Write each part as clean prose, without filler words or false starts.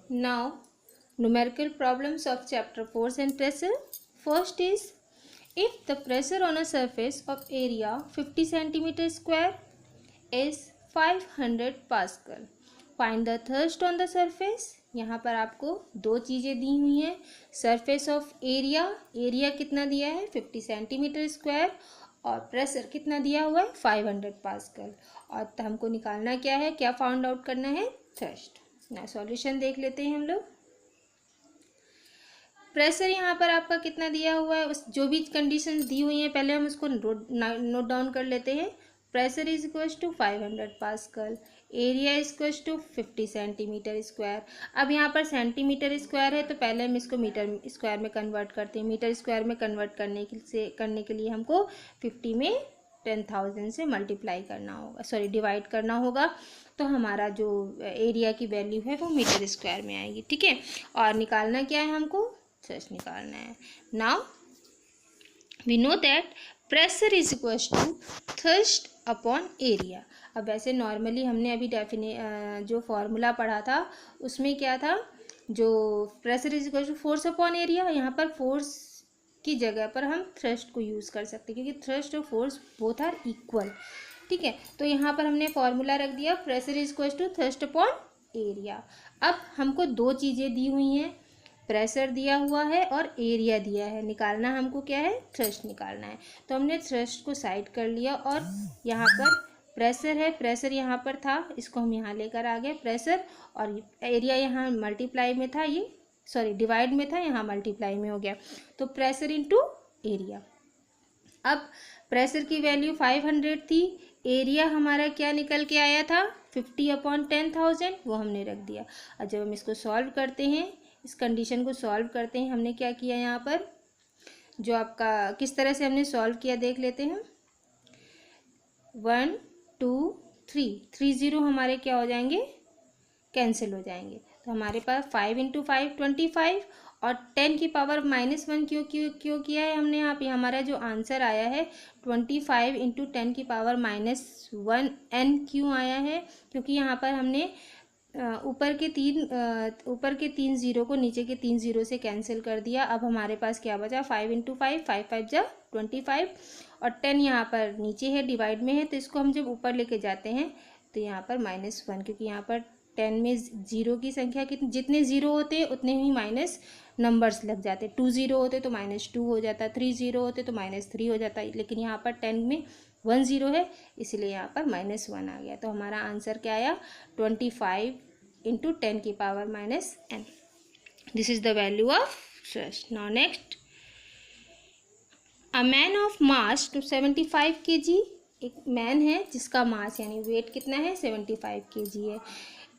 Now, numerical problems of chapter 4 and pressure. First is, if the pressure on a surface of area 50 centimeter square is 500 Pascal, find the thrust on the surface. यहाँ पर आपको दो चीज़ें दी हुई हैं. Surface of area कितना दिया है 50 सेंटीमीटर स्क्वायर, और प्रेशर कितना दिया हुआ है 500 पास्कल. और हमको निकालना क्या है, क्या फाउंड आउट करना है, थ्रस्ट. ना सॉल्यूशन देख लेते हैं हम लोग. प्रेशर यहाँ पर आपका कितना दिया हुआ है, उस जो भी कंडीशंस दी हुई हैं पहले हम उसको नोट डाउन कर लेते हैं. Pressure is equals to 500 pascal, area is equals to 50 centimetre square. अब यहाँ पर सेंटीमीटर स्क्वायर है तो पहले हम इसको मीटर स्क्वायर में कन्वर्ट करते हैं. मीटर स्क्वायर में कन्वर्ट करने के लिए हमको 50 में 10,000 से मल्टीप्लाई करना होगा, सॉरी डिवाइड करना होगा. तो हमारा जो एरिया की वैल्यू है वो मीटर स्क्वायर में आएगी. ठीक है, और निकालना क्या है, हमको थ्रस्ट निकालना है. Now we know that pressure is equals to thrust upon area. अब वैसे नॉर्मली हमने अभी जो फॉर्मूला पढ़ा था उसमें क्या था, जो pressure is equal to force upon area, यहाँ पर फोर्स की जगह पर हम थ्रस्ट को यूज़ कर सकते हैं क्योंकि थ्रस्ट और फोर्स बोथ आर इक्वल. ठीक है, तो यहाँ पर हमने फॉर्मूला रख दिया pressure is equal to thrust upon area. अब हमको दो चीज़ें दी हुई हैं, प्रेशर दिया हुआ है और एरिया दिया है. निकालना हमको क्या है, थ्रस्ट निकालना है. तो हमने थ्रस्ट को साइड कर लिया और यहाँ पर प्रेशर है, प्रेशर यहाँ पर था, इसको हम यहाँ लेकर आ गए प्रेशर, और एरिया यहाँ मल्टीप्लाई में था, ये सॉरी डिवाइड में था, यहाँ मल्टीप्लाई में हो गया. तो प्रेशर इनटू एरिया. अब प्रेशर की वैल्यू 500 थी, एरिया हमारा क्या निकल के आया था 50 अपॉन 10,000, वो हमने रख दिया. और जब हम इसको सॉल्व करते हैं, इस कंडीशन को सॉल्व करते हैं, हमने क्या किया यहाँ पर, जो आपका किस तरह से हमने सॉल्व किया देख लेते हैं. 1 2 3 3 0 हमारे क्या हो जाएंगे, कैंसिल हो जाएंगे. तो हमारे पास 5 इंटू 5 25, और 10 की पावर -1 क्यों किया है हमने यहाँ पे. हमारा जो आंसर आया है 25 इंटू 10 की पावर -1 n क्यों आया है, क्योंकि यहाँ पर हमने ऊपर के तीन जीरो को नीचे के 3 जीरो से कैंसिल कर दिया. अब हमारे पास क्या बचा, 5 इंटू 5 5 जा 25, और 10 यहाँ पर नीचे है, डिवाइड में है, तो इसको हम जब ऊपर लेके जाते हैं तो यहाँ पर -1, क्योंकि यहाँ पर 10 में जीरो की संख्या कितनी, जितने ज़ीरो होते हैं उतने ही माइनस नंबर्स लग जाते. 2 ज़ीरो होते तो -2 हो जाता, 3 ज़ीरो होते तो -3 हो जाता, लेकिन यहाँ पर 10 में 1 ज़ीरो है इसलिए यहाँ पर -1 आ गया. तो हमारा आंसर क्या आया 25 इंटू 10 की power -n. This is the value of thrust. Now next, a man of mass to 75 kg. एक मैन है जिसका मास यानी वेट कितना है 75 kg है.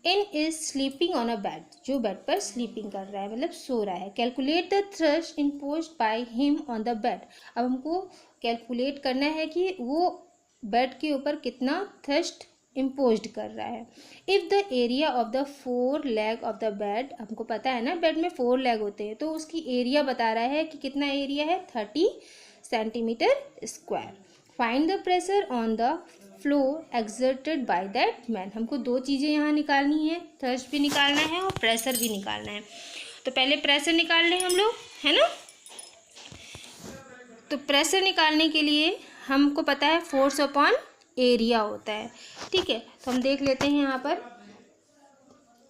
In is sleeping on a bed, जो बेड पर स्लीपिंग कर रहा है, मतलब सो रहा है. Calculate the thrust imposed by him on the bed. अब हमको कैलकुलेट करना है कि वो बेड के ऊपर कितना थ्रस्ट इम्पोज्ड कर रहा है. If the area of the 4 leg of the bed, हमको पता है ना बेड में 4 लेग होते हैं, तो उसकी एरिया बता रहा है कि कितना एरिया है 30 centimetre square. Find the pressure on the floor exerted by that man. हमको दो चीज़ें यहाँ निकालनी है, थ्रस्ट भी निकालना है और प्रेशर भी निकालना है. तो पहले प्रेशर निकाल लें हम लोग, है ना. तो प्रेशर निकालने के लिए हमको पता है फोर्स अपॉन एरिया होता है. ठीक है, तो हम देख लेते हैं यहाँ पर,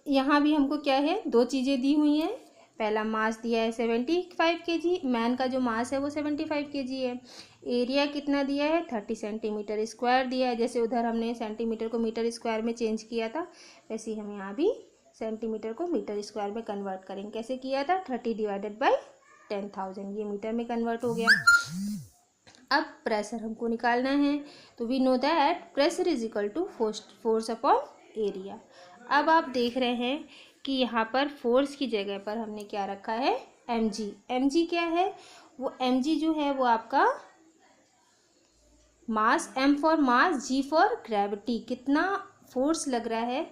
यहाँ भी हमको क्या है, दो चीज़ें दी हुई हैं. पहला मास दिया है 75 kg, मैन का जो मास है वो 75 kg है. एरिया कितना दिया है 30 सेंटीमीटर स्क्वायर दिया है. जैसे उधर हमने सेंटीमीटर को मीटर स्क्वायर में चेंज किया था, वैसे ही हम यहाँ भी सेंटीमीटर को मीटर स्क्वायर में कन्वर्ट करेंगे. कैसे किया था, 30 डिवाइडेड बाई 10,000, ये मीटर में कन्वर्ट हो गया. अब प्रेशर हमको निकालना है, तो we know that pressure is equal to force upon area. अब आप देख रहे हैं कि यहाँ पर फोर्स की जगह पर हमने क्या रखा है, mg. mg क्या है, वो mg जो है वो आपका मास, m for mass, g for gravity, कितना फोर्स लग रहा है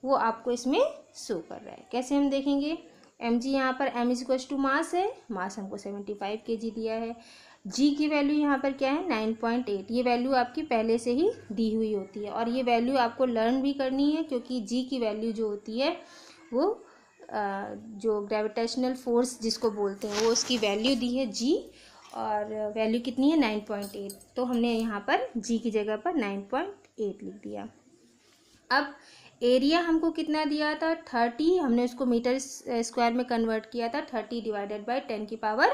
वो आपको इसमें शो कर रहा है. कैसे हम देखेंगे, mg यहाँ पर m is equal to mass है, मास हमको 75 kg दिया है. g की वैल्यू यहाँ पर क्या है 9.8, ये वैल्यू आपकी पहले से ही दी हुई होती है, और ये वैल्यू आपको लर्न भी करनी है क्योंकि g की वैल्यू जो होती है वो जो ग्रेविटेशनल फोर्स जिसको बोलते हैं वो उसकी वैल्यू दी है जी, और वैल्यू कितनी है 9.8, तो हमने यहाँ पर जी की जगह पर 9.8 लिख दिया। अब एरिया हमको कितना दिया था 30, हमने उसको मीटर स्क्वायर में कन्वर्ट किया था 30 डिवाइडेड बाय 10⁴।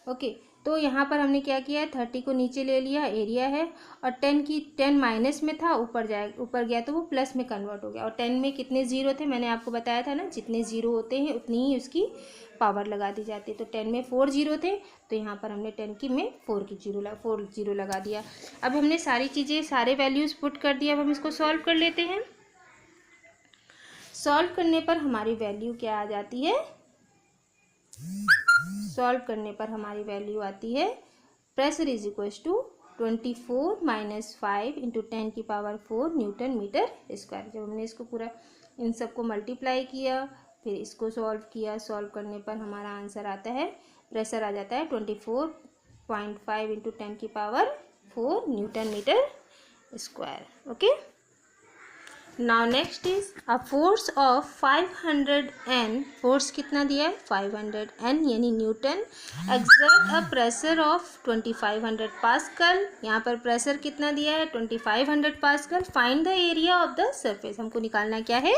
ओके, तो यहाँ पर हमने क्या किया है 30 को नीचे ले लिया, एरिया है, और 10 माइनस में था, ऊपर गया तो वो प्लस में कन्वर्ट हो गया। और 10 में कितने ज़ीरो थे मैंने आपको बताया था ना, जितने ज़ीरो होते हैं उतनी ही उसकी पावर लगा दी जाती है। तो 10 में 4 ज़ीरो थे, तो यहाँ पर हमने 10 की में 4 ज़ीरो लगा दिया। अब हमने सारी चीज़ें सारे वैल्यूज़ पुट कर दिया। अब हम इसको सॉल्व कर लेते हैं। सॉल्व करने पर हमारी वैल्यू क्या आ जाती है, सॉल्व करने पर हमारी वैल्यू आती है pressure is equals to 24 - 5 × 10⁴ newton metre square. जब हमने इसको पूरा इन सबको मल्टीप्लाई किया, फिर इसको सॉल्व किया, सॉल्व करने पर हमारा आंसर आता है, प्रेशर आ जाता है 24.5 × 10⁴ newton metre square. Okay, now next is a force of 500 N, फोर्स कितना दिया है 500 N यानी newton, exert a pressure of 2500 pascal. यहाँ पर प्रेशर कितना दिया है 2500 pascal. Find the area of the surface, हमको निकालना क्या है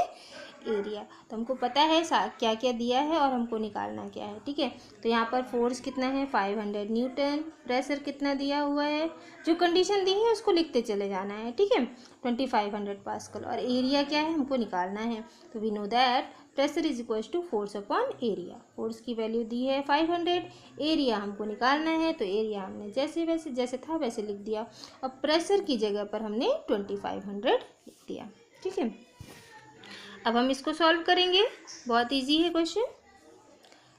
एरिया। तो हमको पता है क्या क्या दिया है और हमको निकालना क्या है, ठीक है। तो यहाँ पर फोर्स कितना है 500 न्यूटन, प्रेशर कितना दिया हुआ है, जो कंडीशन दी है उसको लिखते चले जाना है, ठीक है, 2500 पास्कल, और एरिया क्या है हमको निकालना है। तो we know that pressure is equals to force upon area. Force की वैल्यू दी है 500, एरिया हमको निकालना है, तो एरिया हमने जैसे था वैसे लिख दिया, और प्रेशर की जगह पर हमने 2500 लिख दिया, ठीक है। अब हम इसको सॉल्व करेंगे, बहुत इजी है क्वेश्चन।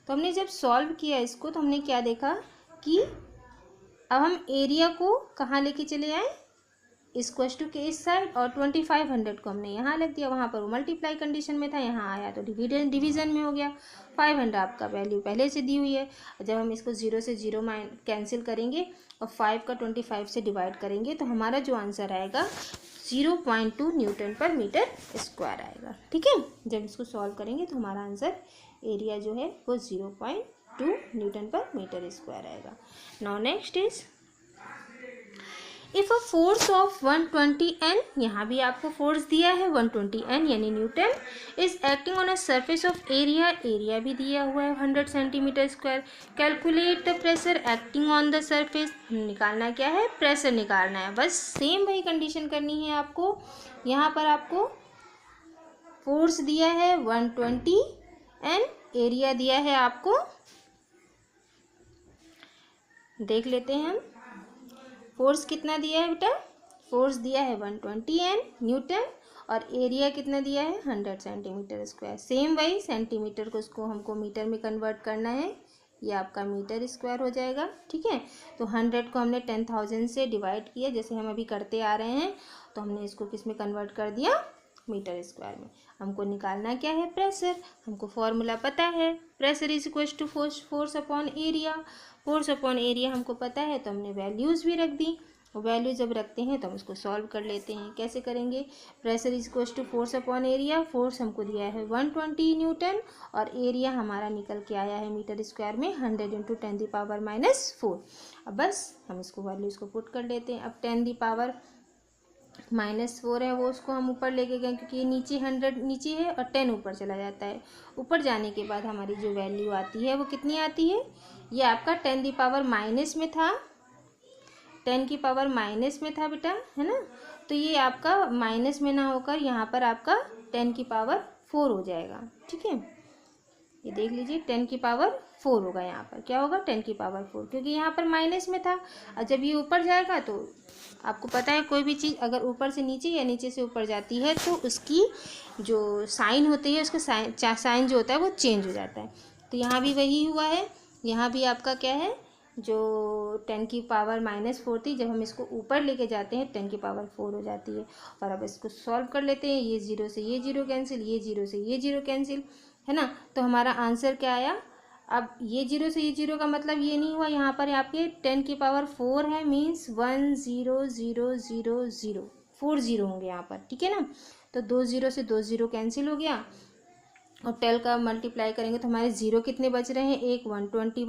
तो हमने जब सॉल्व किया इसको, तो हमने क्या देखा कि अब हम एरिया को कहाँ लेके चले आए, इस क्वेश्चन के इस साइड, और 2500 को हमने यहाँ लिख दिया। वहाँ पर वो मल्टीप्लाई कंडीशन में था, यहाँ आया तो डिवीजन में हो गया। 500 आपका वैल्यू पहले से दी हुई है। जब हम इसको 0 से 0 कैंसिल करेंगे और 5 का 25 से डिवाइड करेंगे, तो हमारा जो आंसर आएगा 0.2 न्यूटन पर मीटर स्क्वायर आएगा, ठीक है। जब इसको सॉल्व करेंगे तो हमारा आंसर एरिया जो है वो 0.2 न्यूटन पर मीटर स्क्वायर आएगा। Now next is if a force of 120 N, यहाँ भी आपको फोर्स दिया है 120 N यानी Newton, is acting on a surface of area, area भी दिया हुआ है 100 centimetre square. Calculate the pressure acting on the surface, निकालना क्या है प्रेशर निकालना है, बस सेम वही कंडीशन करनी है आपको। यहाँ पर आपको फोर्स दिया है 120 N, एरिया दिया है आपको, देख लेते हैं हम फोर्स कितना दिया है बेटा, फोर्स दिया है 120 N न्यूटन, और एरिया कितना दिया है 100 सेंटीमीटर स्क्वायर। सेम वही सेंटीमीटर को उसको हमको मीटर में कन्वर्ट करना है, ये आपका मीटर स्क्वायर हो जाएगा, ठीक है। तो 100 को हमने 10,000 से डिवाइड किया, जैसे हम अभी करते आ रहे हैं, तो हमने इसको किस में कन्वर्ट कर दिया मीटर स्क्वायर में। हमको निकालना क्या है प्रेशर, हमको फॉर्मूला पता है, pressure is equal to force upon area. Force upon area हमको पता है, तो हमने वैल्यूज़ भी रख दी। वैल्यू जब रखते हैं तो हम उसको सॉल्व कर लेते हैं। कैसे करेंगे, pressure is equal to force upon area, force हमको दिया है 120 न्यूटन, और एरिया हमारा निकल के आया है मीटर स्क्वायर में 100 × 10⁻⁻4। अब बस हम इसको वैल्यूज़ को पुट कर लेते हैं। अब 10⁻⁻4 है वो उसको हम ऊपर लेके गए, क्योंकि ये नीचे 100 नीचे है और 10 ऊपर चला जाता है। ऊपर जाने के बाद हमारी जो वैल्यू आती है वो कितनी आती है, ये आपका 10⁻- में था, 10⁻- में था बेटा, है ना। तो ये आपका माइनस में ना होकर यहाँ पर आपका 10⁻4 हो जाएगा, ठीक है। ये देख लीजिए 10⁻4 होगा, यहाँ पर क्या होगा 10⁻4, क्योंकि यहाँ पर माइनस में था। और जब ये ऊपर जाएगा तो आपको पता है कोई भी चीज़ अगर ऊपर से नीचे या नीचे से ऊपर जाती है तो उसकी जो साइन होती है, उसका साइन जो होता है वो चेंज हो जाता है। तो यहाँ भी वही हुआ है, यहाँ भी आपका क्या है, जो 10⁻⁻4 थी, जब हम इसको ऊपर लेके जाते हैं 10⁻4 हो जाती है। और अब इसको सॉल्व कर लेते हैं, ये 0 से ये 0 कैंसिल, ये 0 से ये 0 कैंसिल, है ना। तो हमारा आंसर क्या आया, अब ये 0 से ये 0 का मतलब ये नहीं हुआ, यहाँ पर आपके 10⁻4 है, मीन्स 1 0 0 0 0, 4 0 होंगे यहाँ पर, ठीक है ना। तो 2 0 से 2 0 कैंसिल हो गया, और 12 का मल्टीप्लाई करेंगे तो हमारे ज़ीरो कितने बच रहे हैं, एक 120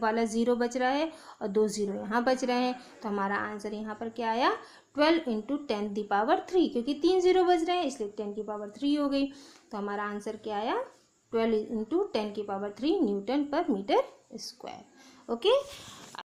वाला ज़ीरो बच रहा है और 2 ज़ीरो यहाँ बच रहे हैं। तो हमारा आंसर यहाँ पर क्या आया, 12 इंटू 10⁻3, क्योंकि 3 ज़ीरो बच रहे हैं इसलिए 10⁻3 हो गई। तो हमारा आंसर क्या आया, 12 इंटू 10⁻3 न्यूटन पर मीटर स्क्वायर। ओके।